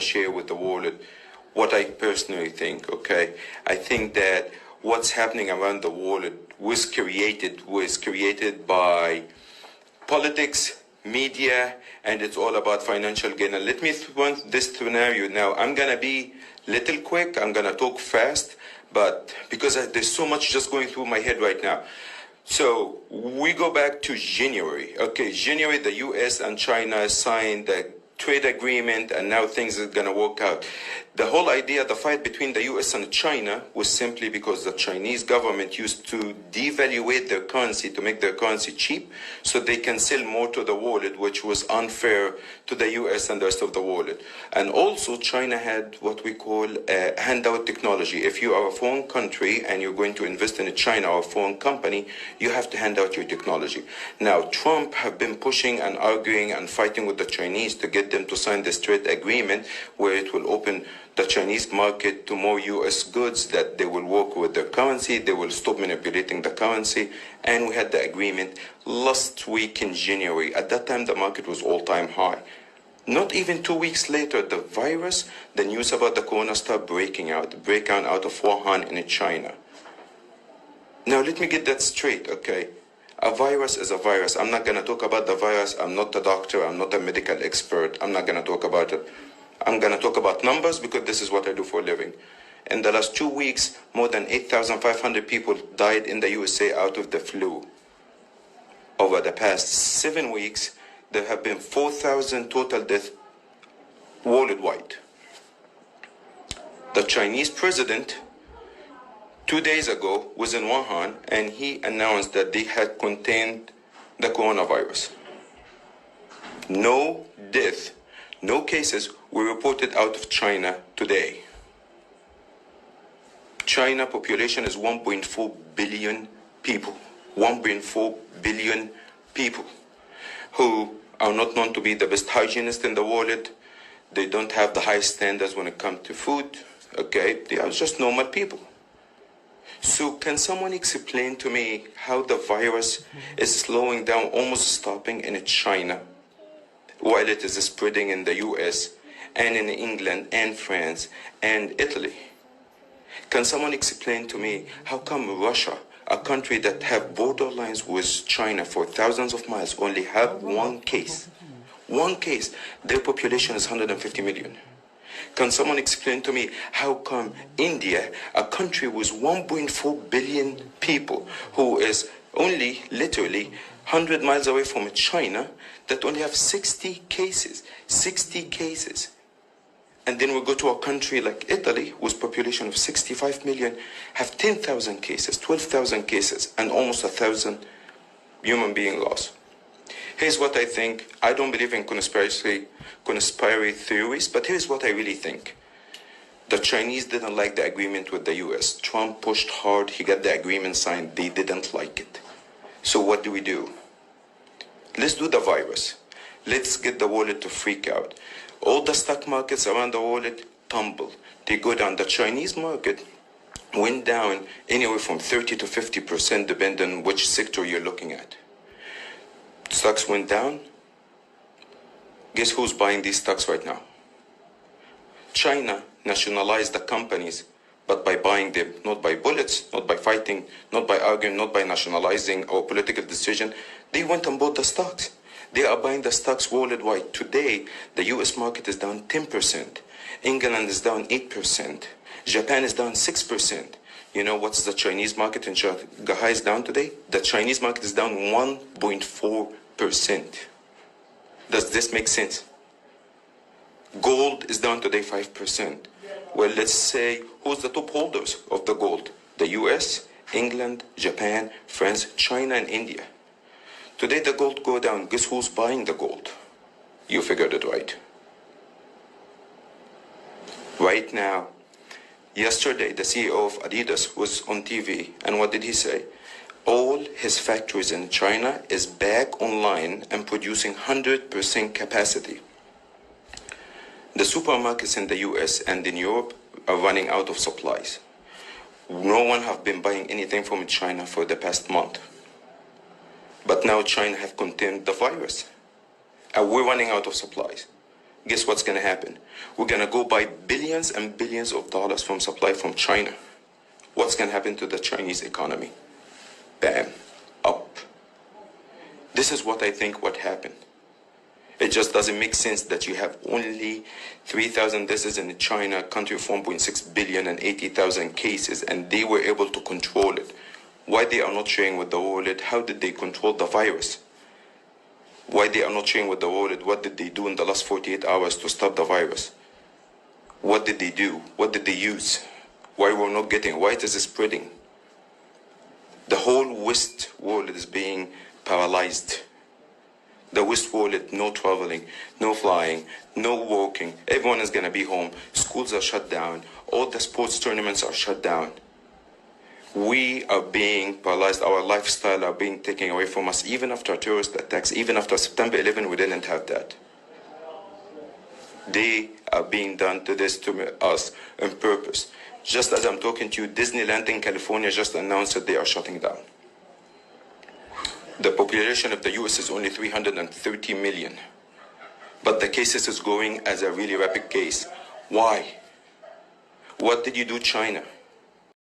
to share with the world what I personally think, okay? I think that what's happening around the world was created by politics, media, and it's all about financial gain. And let me run this scenario now. I'm going to be little quick. I'm going to talk fast, but because there's so much just going through my head right now. So we go back to January. Okay, January, the U.S. and China signed a trade agreement, and now things are going to work out. The whole idea, the fight between the U.S. and China was simply because the Chinese government used to devaluate their currency to make their currency cheap so they can sell more to the world, which was unfair to the U.S. and the rest of the world. And also China had what we call handout technology. If you are a foreign country and you're going to invest in China or a foreign company, you have to hand out your technology. Now, Trump have been pushing and arguing and fighting with the Chinese to get them to sign this trade agreement where it will open the Chinese market to more U.S. goods, that they will work with their currency, they will stop manipulating the currency. And we had the agreement last week in January. At that time, the market was all-time high. Not even 2 weeks later, the virus, the news about the corona started breaking out of Wuhan in China. Now, let me get that straight, okay? A virus is a virus. I'm not going to talk about the virus. I'm not a doctor. I'm not a medical expert. I'm not going to talk about it. I'm going to talk about numbers because this is what I do for a living. In the last 2 weeks, more than 8,500 people died in the USA out of the flu. Over the past 7 weeks, there have been 4,000 total deaths worldwide. The Chinese president 2 days ago was in Wuhan, and he announced that they had contained the coronavirus. No death, no cases were reported out of China today. China population is 1.4 billion people. 1.4 billion people who are not known to be the best hygienists in the world. They don't have the highest standards when it comes to food. Okay, they are just normal people. So can someone explain to me how the virus is slowing down, almost stopping in China, while it is spreading in the US and in England and France and Italy? Can someone explain to me how come Russia, a country that have borderlines with China for thousands of miles, only have one case? One case. Their population is 150 million. Can someone explain to me how come India, a country with 1.4 billion people, who is only literally 100 miles away from China, that only have 60 cases? 60 cases. And then we go to a country like Italy, with population of 65 million, have 10,000 cases, 12,000 cases, and almost 1,000 human being lost. Here's what I think. I don't believe in conspiracy theories, but here's what I really think. The Chinese didn't like the agreement with the US. Trump pushed hard. He got the agreement signed. They didn't like it. So what do? Let's do the virus. Let's get the world to freak out. All the stock markets around the world tumble. They go down. The Chinese market went down anywhere from 30 to 50%, depending on which sector you're looking at. Stocks went down. Guess who's buying these stocks right now? China nationalized the companies, but by buying them, not by bullets, not by fighting, not by arguing, not by nationalizing or political decision. They went and bought the stocks. They are buying the stocks worldwide. Today, the US market is down 10%. England is down 8%. Japan is down 6%. You know what's the Chinese market in Shanghai is down today? The Chinese market is down 1.4%. Does this make sense? Gold is down today 5%. Well, let's say, who's the top holders of the gold? The US, England, Japan, France, China, and India. Today the gold go down. Guess who's buying the gold? You figured it right. Right now, yesterday the CEO of Adidas was on TV, and what did he say? All his factories in China is back online and producing 100% capacity. The supermarkets in the US and in Europe are running out of supplies. No one have been buying anything from China for the past month. But now China have contained the virus. And we're running out of supplies. Guess what's going to happen? We're going to go buy billions and billions of dollars from supply from China. What's going to happen to the Chinese economy? Bam, up. This is what I think what happened. It just doesn't make sense that you have only 3,000 deaths in China, a country of 1.6 billion and 80,000 cases, and they were able to control it. Why they are not sharing with the world? How did they control the virus? Why they are not sharing with the world? What did they do in the last 48 hours to stop the virus? What did they do? What did they use? Why we're not getting? Why it is spreading? The whole West world is being paralyzed. The West world, no traveling, no flying, no walking. Everyone is going to be home. Schools are shut down. All the sports tournaments are shut down. We are being paralyzed. Our lifestyle are being taken away from us. Even after terrorist attacks, even after September 11, we didn't have that. They are being done to this to us on purpose. Just as I'm talking to you, Disneyland in California just announced that they are shutting down. The population of the US is only 330 million. But the cases is growing as a really rapid case. Why? What did you do, China?